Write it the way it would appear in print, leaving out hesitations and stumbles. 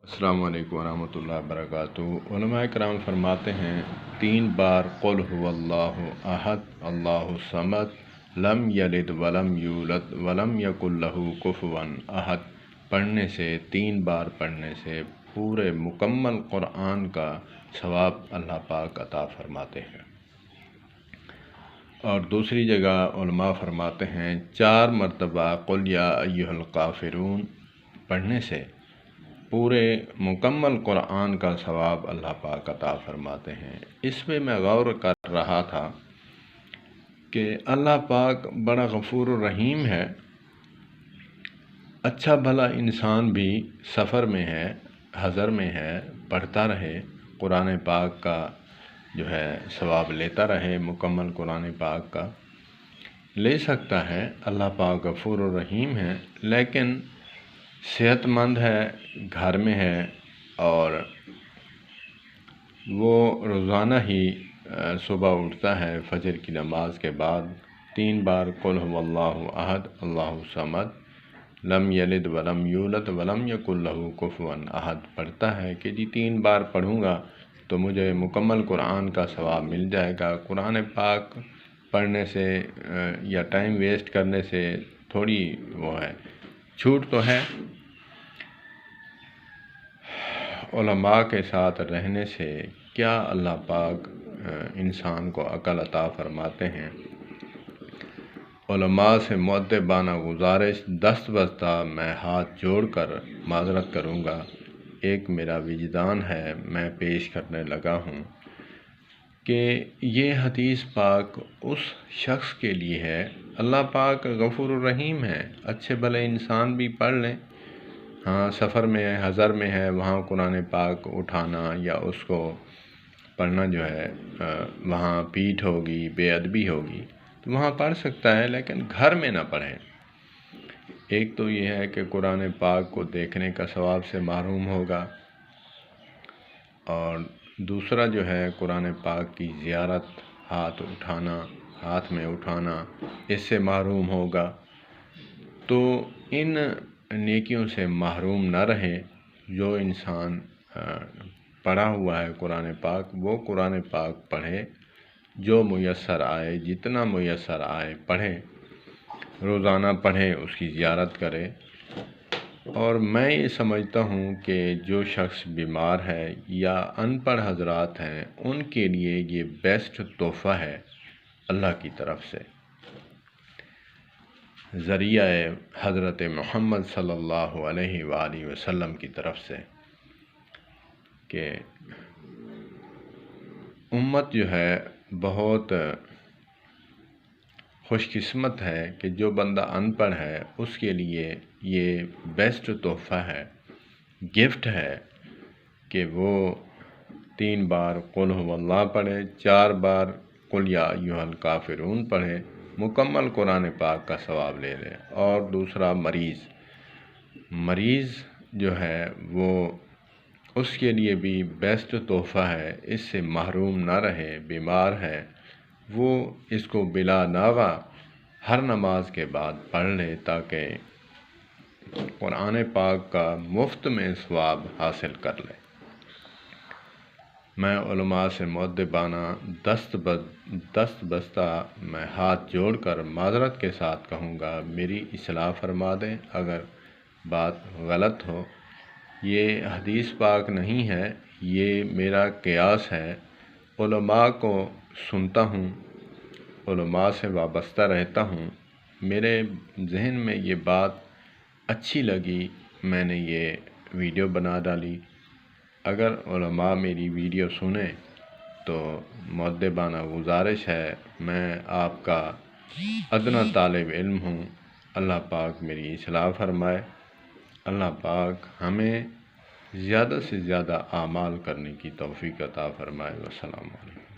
السلام علیکم ورحمۃ اللہ وبرکاتہ۔ علماء کرام فرماتے ہیں 3 بار قل هو اللہ احد اللہ الصمد لم یلد ولم یولد ولم یکن لہ کفوا احد پڑھنے سے 3 بار پڑھنے سے پورے مکمل قرآن کا ثواب اللہ پاک عطا فرماتے ہیں۔ اور دوسری جگہ علماء فرماتے ہیں 4 مرتبہ قل یا ایھا الکافرون پڑھنے سے پورے مکمل قرآن کا ثواب اللہ پاک عطا فرماتے ہیں۔ اس پہ میں غور کر رہا تھا کہ اللہ پاک بڑا غفور الرحیم ہے۔ اچھا بھلا انسان بھی سفر میں ہے، حضر میں ہے، پڑھتا رہے، قرآن پاک کا جو ہے ثواب لیتا رہے، مکمل قرآن پاک کا لے سکتا ہے۔ اللہ پاک غفور الرحیم ہے، لیکن صحت مند ہے، گھر میں ہے اور وہ روزانہ ہی صبح اٹھتا ہے فجر کی نماز کے بعد 3 بار قل هو اللہ احد اللہ الصمد لم یلد ولم یولد ولم یکن لہ کفوا احد پڑھتا ہے کہ 3 بار پڑھوں گا تو مجھے مکمل قرآن کا ثواب مل جائے گا۔ قرآن پاک پڑھنے سے یا ٹائم ویسٹ کرنے سے تھوڑی وہ ہے، چھوٹ تو ہے۔ علماء کے ساتھ رہنے سے کیا اللہ پاک انسان کو عقل عطا فرماتے ہیں۔ علماء سے مؤدبانہ گزارش دست بستہ میں ہاتھ جوڑ کر معذرت کروں گا، ایک میرا وجدان ہے، میں پیش کرنے لگا ہوں کہ یہ حدیث پاک اس شخص کے لیے ہے۔ اللہ پاک غفور الرحیم ہے، اچھے بھلے انسان بھی پڑھ لیں، ہاں سفر میں ہے، حضر میں ہے، وہاں قرآن پاک اٹھانا یا اس کو پڑھنا جو ہے وہاں پیٹھ ہوگی، بے ادبی ہوگی، تو وہاں پڑھ سکتا ہے، لیکن گھر میں نہ پڑھے۔ ایک تو یہ ہے کہ قرآن پاک کو دیکھنے کا ثواب سے محروم ہوگا، اور دوسرا جو ہے قرآن پاک کی زیارت، ہاتھ اٹھانا، ہاتھ میں اٹھانا، اس سے محروم ہوگا۔ تو ان نیکیوں سے محروم نہ رہے۔ جو انسان پڑھا ہوا ہے قرآن پاک، وہ قرآن پاک پڑھے، جو میسر آئے، جتنا میسر آئے پڑھے، روزانہ پڑھے، اس کی زیارت کرے۔ اور میں یہ سمجھتا ہوں کہ جو شخص بیمار ہے یا ان پڑھ حضرات ہیں، ان کے لیے یہ بیسٹ تحفہ ہے اللہ کی طرف سے، ذریعہ حضرت محمد صلی اللہ علیہ وآلہ وسلم کی طرف سے، کہ امت جو ہے بہت خوش قسمت ہے کہ جو بندہ ان پڑھ ہے اس کے لیے یہ بیسٹ تحفہ ہے، گفٹ ہے کہ وہ 3 بار قل هو اللہ پڑھے، 4 بار قل یا ایھا الکافرون پڑھے، مکمل قرآن پاک کا ثواب لے لے۔ اور دوسرا مریض جو ہے وہ اس کے لیے بھی بیسٹ تحفہ ہے، اس سے محروم نہ رہے۔ بیمار ہے وہ اس کو بلا ناغہ ہر نماز کے بعد پڑھ لے، تاکہ قرآن پاک کا مفت میں ثواب حاصل کر لے۔ میں علماء سے مؤدبانہ دست بستہ میں ہاتھ جوڑ کر معذرت کے ساتھ کہوں گا، میری اصلاح فرما دیں اگر بات غلط ہو۔ یہ حدیث پاک نہیں ہے، یہ میرا قیاس ہے۔ علماء کو سنتا ہوں، علماء سے وابستہ رہتا ہوں، میرے ذہن میں یہ بات اچھی لگی، میں نے یہ ویڈیو بنا ڈالی۔ اگر علماء میری ویڈیو سنیں تو مؤدبانہ گزارش ہے، میں آپ کا ادنیٰ طالب علم ہوں، اللہ پاک میری اصلاح فرمائے۔ اللہ پاک ہمیں زیادہ سے زیادہ اعمال کرنے کی توفیق عطا فرمائے۔ والسلام علیکم۔